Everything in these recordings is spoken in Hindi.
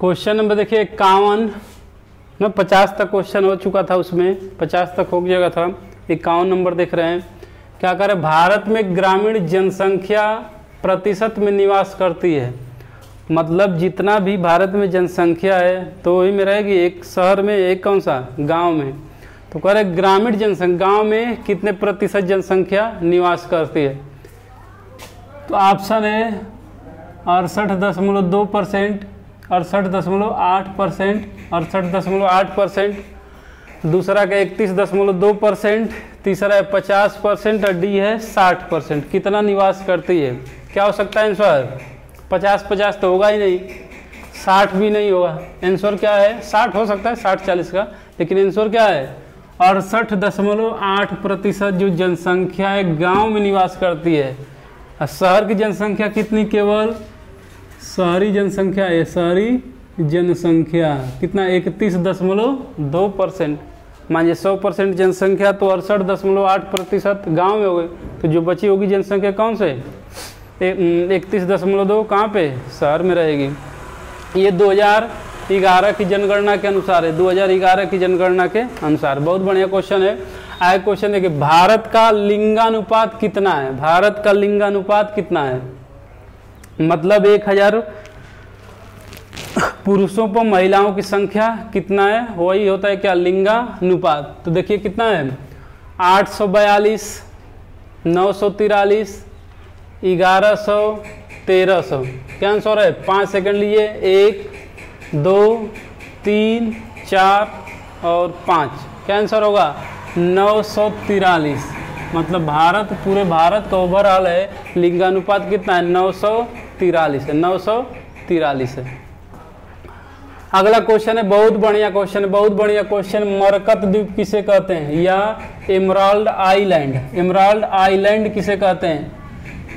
क्वेश्चन नंबर देखिए 51 में 50 तक क्वेश्चन हो चुका था, उसमें 50 तक हो गया था। 51 नंबर देख रहे हैं। क्या करें, भारत में ग्रामीण जनसंख्या प्रतिशत में निवास करती है। मतलब जितना भी भारत में जनसंख्या है तो वही में रहेगी, एक शहर में, एक कौन सा गांव में। तो कह रहे ग्रामीण जनसंख्या गांव में कितने प्रतिशत जनसंख्या निवास करती है। तो ऑप्शन है 68.2%, 68.8%, 68.8%, दूसरा का 31.2%, तीसरा है 50% और डी है 60%। कितना निवास करती है, क्या हो सकता है आंसर? 50-50 तो होगा ही नहीं, 60 भी नहीं होगा। आंसर क्या है? 60 हो सकता है, 60-40 का, लेकिन आंसर क्या है? 68.8% जो जनसंख्या है गांव में निवास करती है। और शहर की जनसंख्या कितनी? केवल शहरी जनसंख्या है, शहरी जनसंख्या कितना? 31.2%। मानिए 100% जनसंख्या तो 68.8% गाँव में हो गई, तो जो बची होगी जनसंख्या कौन से? 31.2 कहाँ पे? शहर में रहेगी। ये 2011 की जनगणना के अनुसार है, 2011 की जनगणना के अनुसार। बहुत बढ़िया क्वेश्चन है। आए क्वेश्चन देखिए, भारत का लिंगानुपात कितना है? भारत का लिंगानुपात कितना है? मतलब 1000 पुरुषों पर महिलाओं की संख्या कितना है, वही होता है क्या? लिंगानुपात। तो देखिए कितना है? 842, 943, 1100, 1300। क्या आंसर है? 5 सेकंड लिए, 1, 2, 3, 4 और 5। क्या आंसर होगा? 943। मतलब भारत, पूरे भारत का ओवरऑल है लिंगानुपात कितना है? 943 है, 943 है। अगला क्वेश्चन है, बहुत बढ़िया क्वेश्चन है, बहुत बढ़िया क्वेश्चन। मरकत द्वीप किसे कहते हैं, या एमराल्ड आइलैंड? एमराल्ड आइलैंड किसे कहते हैं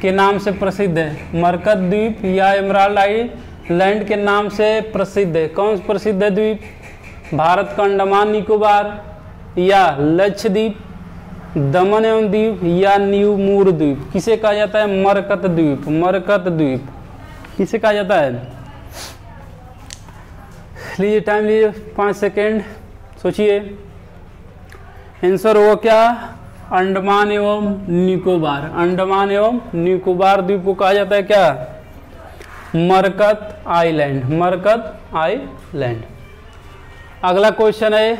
के नाम से प्रसिद्ध है? मरकत द्वीप या एमराल्ड आइलैंड के नाम से प्रसिद्ध है। कौन प्रसिद्ध है द्वीप? भारत का अंडमान निकोबार, या लक्षद्वीप, दमन एवं द्वीप, या न्यू मूर द्वीप। किसे कहा जाता है? मरकत द्वीप। मरकत द्वीप किसे कहा जाता है? लीजिए टाइम लीजिए, 5 सेकेंड सोचिए। आंसर होगा क्या? अंडमान एवं निकोबार। अंडमान एवं निकोबार द्वीप को कहा जाता है क्या? मरकत आइलैंड। मरकत आइलैंड। अगला क्वेश्चन है,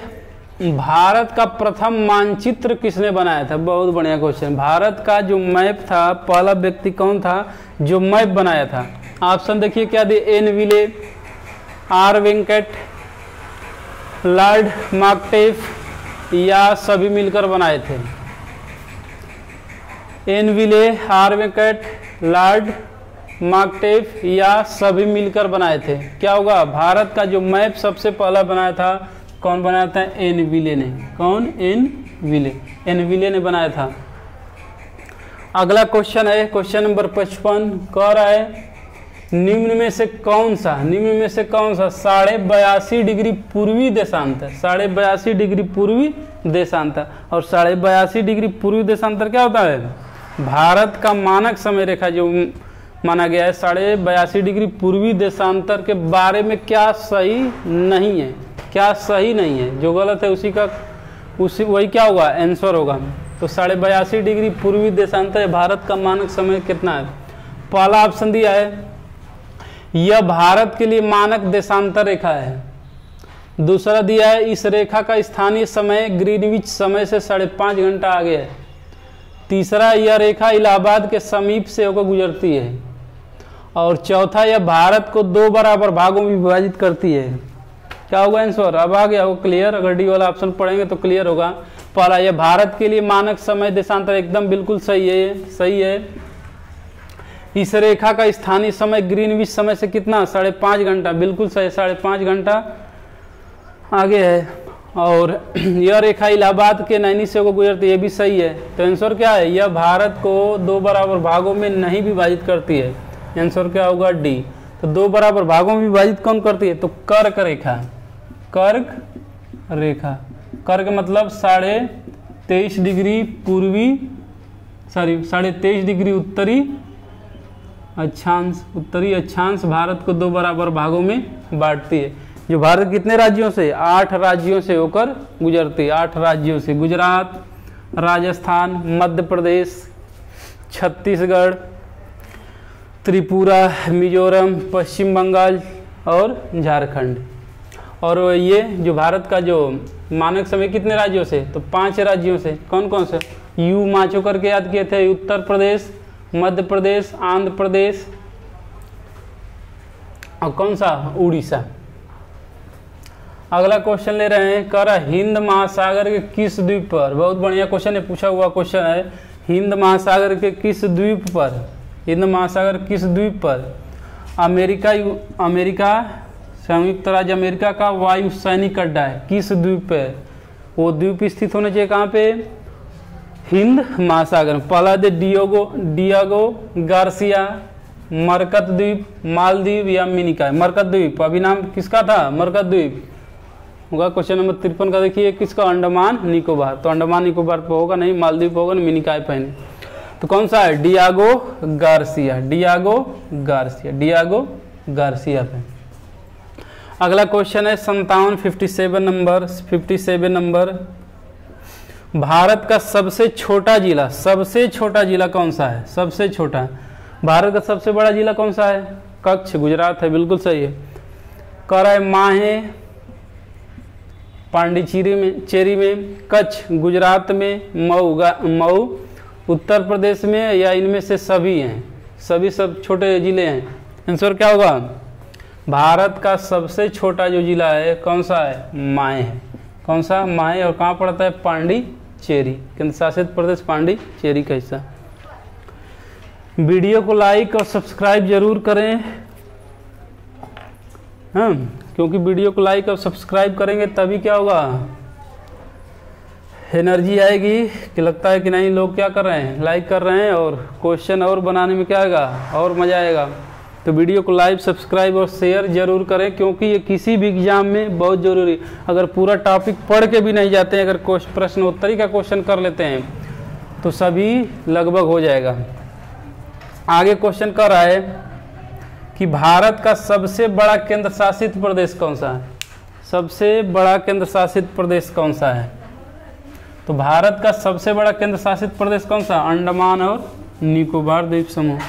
भारत का प्रथम मानचित्र किसने बनाया था? बहुत बढ़िया क्वेश्चन। भारत का जो मैप था, पहला व्यक्ति कौन था जो मैप बनाया था? ऑप्शन देखिए क्या दिए? N Wiley, R Venkat, Lord मार्कटेफ, या सभी मिलकर बनाए थे? N Wiley, R Venkat, Lord मार्कटेफ, या सभी मिलकर बनाए थे? क्या होगा? भारत का जो मैप सबसे पहला बनाया था, कौन बनाया था? एन विले ने। कौन? एन विले। एन विले ने बनाया था। अगला क्वेश्चन है, क्वेश्चन नंबर 55 कह रहा है, निम्न में से कौन सा 82.5 डिग्री पूर्वी देशांतर? 82.5 डिग्री पूर्वी देशांतर। और 82.5 डिग्री पूर्वी देशांतर क्या होता है? भारत का मानक समय रेखा जो माना गया है 82.5 डिग्री पूर्वी देशांतर के बारे में क्या सही नहीं है? क्या सही नहीं है? जो गलत है उसी वही क्या होगा? आंसर होगा। तो 82.5 डिग्री पूर्वी देशांतर भारत का मानक समय कितना है? पहला ऑप्शन दिया है, यह भारत के लिए मानक देशांतर रेखा है। दूसरा दिया है, इस रेखा का स्थानीय समय ग्रीनविच समय से 5.5 घंटा आगे है। तीसरा, यह रेखा इलाहाबाद के समीप से होकर गुजरती है। और चौथा, यह भारत को 2 बराबर भागों में विभाजित करती है। क्या होगा आंसर? अब आ गया होगा क्लियर। अगर डी वाला ऑप्शन पढ़ेंगे तो क्लियर होगा। पहला, यह भारत के लिए मानक समय देशांतर एकदम बिल्कुल सही है, सही है। इस रेखा का स्थानीय समय ग्रीनविच समय से कितना? 5.5 घंटा, बिल्कुल सही, 5.5 घंटा आगे है। और यह रेखा इलाहाबाद के नैनी से होकर गुजरती है, ये भी सही है। तो आंसर क्या है? यह भारत को 2 बराबर भागों में नहीं विभाजित करती है। आंसर क्या होगा? डी। तो 2 बराबर भागों में विभाजित कौन करती है? तो कर्क रेखा। कर्क रेखा। कर्क मतलब 23.5 डिग्री पूर्वी, 23.5 डिग्री उत्तरी अक्षांश, उत्तरी अक्षांश भारत को 2 बराबर भागों में बांटती है। जो भारत कितने राज्यों से, 8 राज्यों से होकर गुजरती है, 8 राज्यों से, गुजरात, राजस्थान, मध्य प्रदेश, छत्तीसगढ़, त्रिपुरा, मिजोरम, पश्चिम बंगाल और झारखंड। और ये जो भारत का जो मानक समय कितने राज्यों से, तो 5 राज्यों से। कौन कौन से, यू माचो करके याद किए थे, उत्तर प्रदेश, मध्य प्रदेश, आंध्र प्रदेश और कौन सा, उड़ीसा। अगला क्वेश्चन ले रहे हैं, कर हिंद महासागर के किस द्वीप पर, बहुत बढ़िया क्वेश्चन है, पूछा हुआ क्वेश्चन है, हिंद महासागर के किस द्वीप पर, हिंद महासागर किस द्वीप पर अमेरिका संयुक्त राज्य अमेरिका का वायु सैनिक अड्डा है, किस द्वीप पे, वो द्वीप स्थित होना चाहिए कहाँ पे, हिंद महासागर में। पहला दे डियागो गार्सिया, मरकत द्वीप, मालदीव या मिनिकॉय। मरकत द्वीप अभी नाम किसका था, मरकत द्वीप होगा। क्वेश्चन नंबर 53 का देखिए, किसका, अंडमान निकोबार, तो अंडमान निकोबार पे होगा नहीं, मालदीव होगा नहीं, मिनिकॉय पे नहीं, तो कौन सा है, Diego Garcia, Diego Garcia, Diego Garcia पे। अगला क्वेश्चन है 57 नंबर, भारत का सबसे छोटा जिला कौन सा है, सबसे छोटा, भारत का सबसे बड़ा जिला कौन सा है, कच्छ, गुजरात है, बिल्कुल सही है। कह रहा है माहे पांडिचेरी में, कच्छ गुजरात में, मऊ उत्तर प्रदेश में, या इनमें से सभी हैं, सभी सब छोटे जिले हैं। आंसर क्या होगा, भारत का सबसे छोटा जो जिला है कौन सा है, माहे है, कौन सा, माहे, और कहाँ पड़ता है, पांडिचेरी, केंद्र शासित प्रदेश पांडिचेरी का हिस्सा। वीडियो को लाइक और सब्सक्राइब जरूर करें, हाँ, क्योंकि वीडियो को लाइक और सब्सक्राइब करेंगे तभी क्या होगा, एनर्जी आएगी कि लगता है कि नहीं लोग क्या कर रहे हैं, लाइक कर रहे हैं, और क्वेश्चन और बनाने में क्या आएगा, और मज़ा आएगा। तो वीडियो को लाइक, सब्सक्राइब और शेयर जरूर करें, क्योंकि ये किसी भी एग्जाम में बहुत ज़रूरी। अगर पूरा टॉपिक पढ़ के भी नहीं जाते हैं, अगर प्रश्न उत्तरी का क्वेश्चन कर लेते हैं तो सभी लगभग हो जाएगा। आगे क्वेश्चन कर रहा है कि भारत का सबसे बड़ा केंद्र शासित प्रदेश कौन सा है, सबसे बड़ा केंद्र शासित प्रदेश कौन सा है, तो भारत का सबसे बड़ा केंद्र शासित प्रदेश कौन सा, अंडमान और निकोबार द्वीप समूह,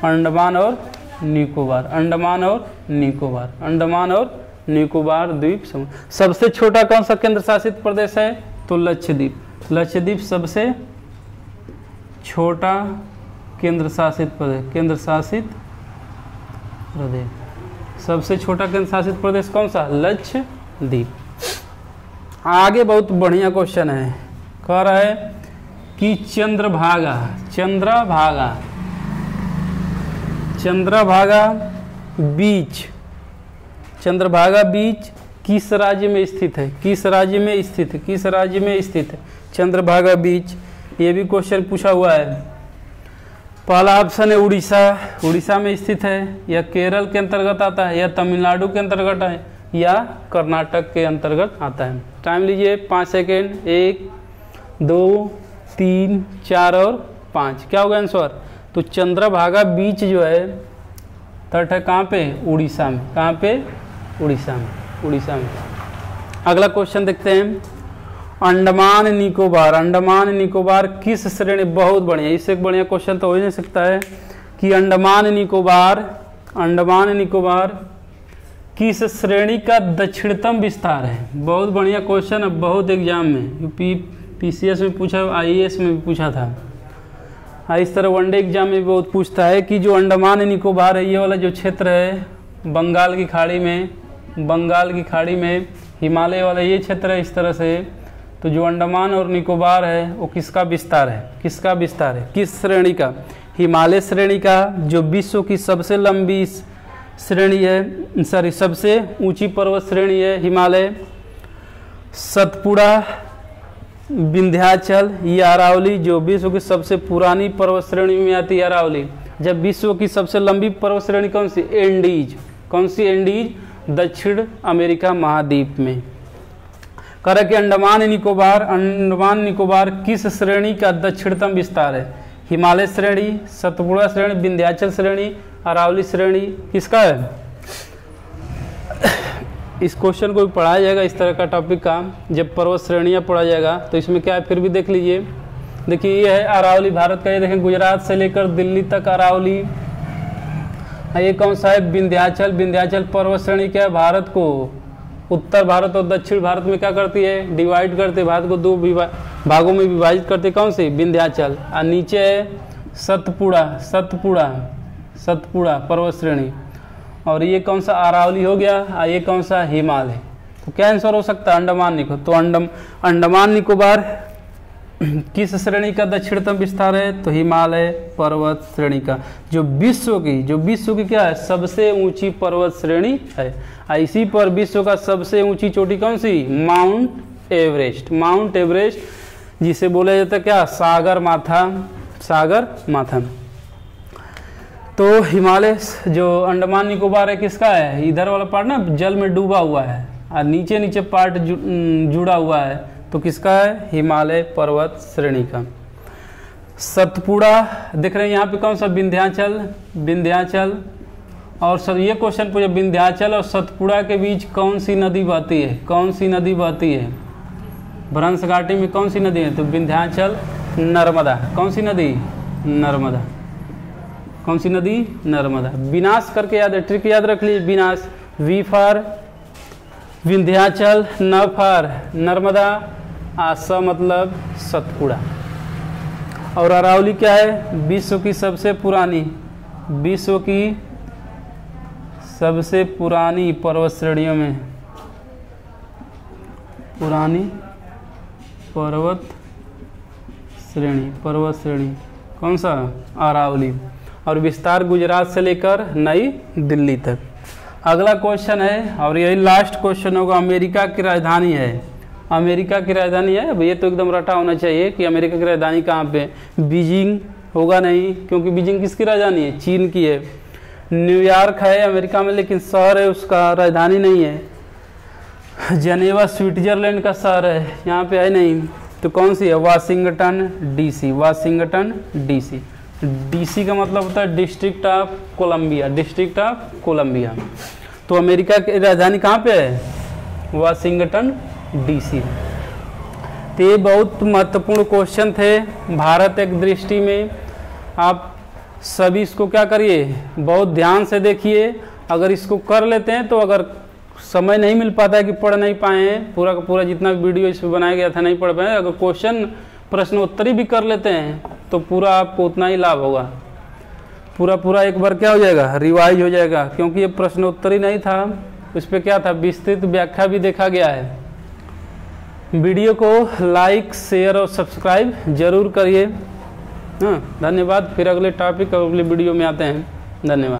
अंडमान और निकोबार, अंडमान और निकोबार, अंडमान और निकोबार द्वीप समूह। सबसे छोटा कौन सा केंद्र शासित प्रदेश है, तो लक्षद्वीप, लक्षद्वीप सबसे छोटा केंद्र शासित प्रदेश, केंद्र शासित प्रदेश, सबसे छोटा केंद्र शासित प्रदेश कौन सा, लक्षद्वीप। आगे बहुत बढ़िया क्वेश्चन है, कह रहा है कि चंद्रभागा बीच किस राज्य में स्थित है, किस राज्य में स्थित है, किस राज्य में स्थित है चंद्रभागा बीच, ये भी क्वेश्चन पूछा हुआ है। पहला ऑप्शन है उड़ीसा, उड़ीसा में स्थित है, या केरल के अंतर्गत आता है, या तमिलनाडु के अंतर्गत है, या कर्नाटक के अंतर्गत आता है। टाइम लीजिए 5 सेकेंड, 1 2 3 4 और 5, क्या होगा आंसर, तो चंद्रभागा बीच जो है तट है कहाँ पे, उड़ीसा में, कहाँ पे, उड़ीसा में, उड़ीसा में। अगला क्वेश्चन देखते हैं, अंडमान निकोबार किस श्रेणी, बहुत बढ़िया, इससे एक बढ़िया क्वेश्चन तो हो ही नहीं सकता है कि अंडमान निकोबार किस श्रेणी का दक्षिणतम विस्तार है। बहुत बढ़िया क्वेश्चन है, बहुत एग्जाम में यूपी पीसीएस में पूछा, आईएएस में भी पूछा था, इस तरह वनडे एग्जाम में भी बहुत पूछता है कि जो अंडमान निकोबार है, ये वाला जो क्षेत्र है बंगाल की खाड़ी में हिमालय वाला ये क्षेत्र है, इस तरह से, तो जो अंडमान और निकोबार है वो किसका विस्तार है, किस श्रेणी का, हिमालय श्रेणी का, जो विश्व की सबसे लंबी श्रेणी है, सबसे ऊंची पर्वत श्रेणी है हिमालय, सतपुड़ा, विंध्याचल, या अरावली, जो विश्व की सबसे पुरानी पर्वत श्रेणी में आती है अरावली। जब विश्व की सबसे लंबी पर्वत श्रेणी कौन सी, एंडीज, कौन सी, एंडीज, दक्षिण अमेरिका महाद्वीप में। कह कि अंडमान निकोबार किस श्रेणी का दक्षिणतम विस्तार है, हिमालय श्रेणी, सतपुड़ा श्रेणी, विंध्याचल श्रेणी, अरावली श्रेणी किसका है? इस क्वेश्चन को भी पढ़ाया जाएगा, इस तरह का टॉपिक का जब पर्वत श्रेणियाँ पढ़ा जाएगा तो इसमें क्या है फिर भी देख लीजिए। देखिए ये है अरावली भारत का, ये देखें गुजरात से लेकर दिल्ली तक अरावली। ये कौन सा है? विंध्याचल। विंध्याचल पर्वत श्रेणी क्या है? भारत को उत्तर भारत और दक्षिण भारत में क्या करती है? डिवाइड करते, भारत को दो भागों में विभाजित करते। कौन सी? विंध्याचल। और नीचे है सतपुड़ा। सतपुड़ा, सतपुड़ा पर्वत श्रेणी। और ये कौन सा? अरावली हो गया। और ये कौन सा? हिमालय। तो क्या आंसर हो सकता है? अंडमान निकोबार। तो अंडमान निकोबार किस श्रेणी का दक्षिणतम विस्तार है? तो हिमालय पर्वत श्रेणी का, जो विश्व की क्या है? सबसे ऊंची पर्वत श्रेणी है। इसी पर विश्व का सबसे ऊंची चोटी कौन सी? Mount Everest. माउंट एवरेस्ट जिसे बोला जाता है क्या? सागर माथा। सागर माथा। तो हिमालय जो अंडमान निकोबार है किसका है? इधर वाला पार्ट ना जल में डूबा हुआ है और नीचे नीचे पार्ट जुड़ा हुआ है, तो किसका है? हिमालय पर्वत श्रेणी का। सतपुड़ा देख रहे हैं यहाँ पे कौन सा? विंध्याचल। विंध्याचल। और सर ये क्वेश्चन पूछा विंध्याचल और सतपुड़ा के बीच कौन सी नदी बहती है? कौन सी नदी बहती है? भ्रंश घाटी में कौन सी नदी है? तो विंध्याचल नर्मदा। कौन सी नदी? नर्मदा। कौन सी नदी? नर्मदा। विनाश करके याद है, ट्रिक याद रख लीजिए। विनाश, वी फॉर विंध्याचल, न फॉर नर्मदा, आसा मतलब सतपुड़ा। और अरावली क्या है? विश्व की सबसे पुरानी, विश्व की सबसे पुरानी पर्वत श्रेणियों में, पुरानी पर्वत श्रेणी। पर्वत श्रेणी कौन सा? अरावली। और विस्तार गुजरात से लेकर नई दिल्ली तक। अगला क्वेश्चन है और यही लास्ट क्वेश्चन होगा। अमेरिका की राजधानी है। अमेरिका की राजधानी है। अब ये तो एकदम रटा होना चाहिए कि अमेरिका की राजधानी कहाँ पे? बीजिंग होगा नहीं, क्योंकि बीजिंग किसकी राजधानी है? चीन की है। न्यूयॉर्क है अमेरिका में, लेकिन शहर है उसका, राजधानी नहीं है। जेनेवा स्विट्जरलैंड का शहर है, यहाँ पे है नहीं। तो कौन सी है? Washington DC. Washington DC. DC का मतलब होता है District of Columbia. District of Columbia. तो अमेरिका की राजधानी कहाँ पे है? Washington DC. तो ये बहुत महत्वपूर्ण क्वेश्चन थे भारत एक दृष्टि में। आप सभी इसको क्या करिए? बहुत ध्यान से देखिए। अगर इसको कर लेते हैं तो, अगर समय नहीं मिल पाता है कि पढ़ नहीं पाए हैं, पूरा का पूरा जितना वीडियो इस पर बनाया गया था नहीं पढ़ पाए, अगर क्वेश्चन प्रश्नोत्तरी भी कर लेते हैं तो पूरा आपको उतना ही लाभ होगा। पूरा एक बार क्या हो जाएगा? रिवाइज हो जाएगा, क्योंकि ये प्रश्नोत्तरी नहीं था, उस पर क्या था? विस्तृत व्याख्या भी देखा गया है। वीडियो को लाइक, शेयर और सब्सक्राइब जरूर करिए। हाँ, धन्यवाद। फिर अगले टॉपिक और अगले वीडियो में आते हैं। धन्यवाद।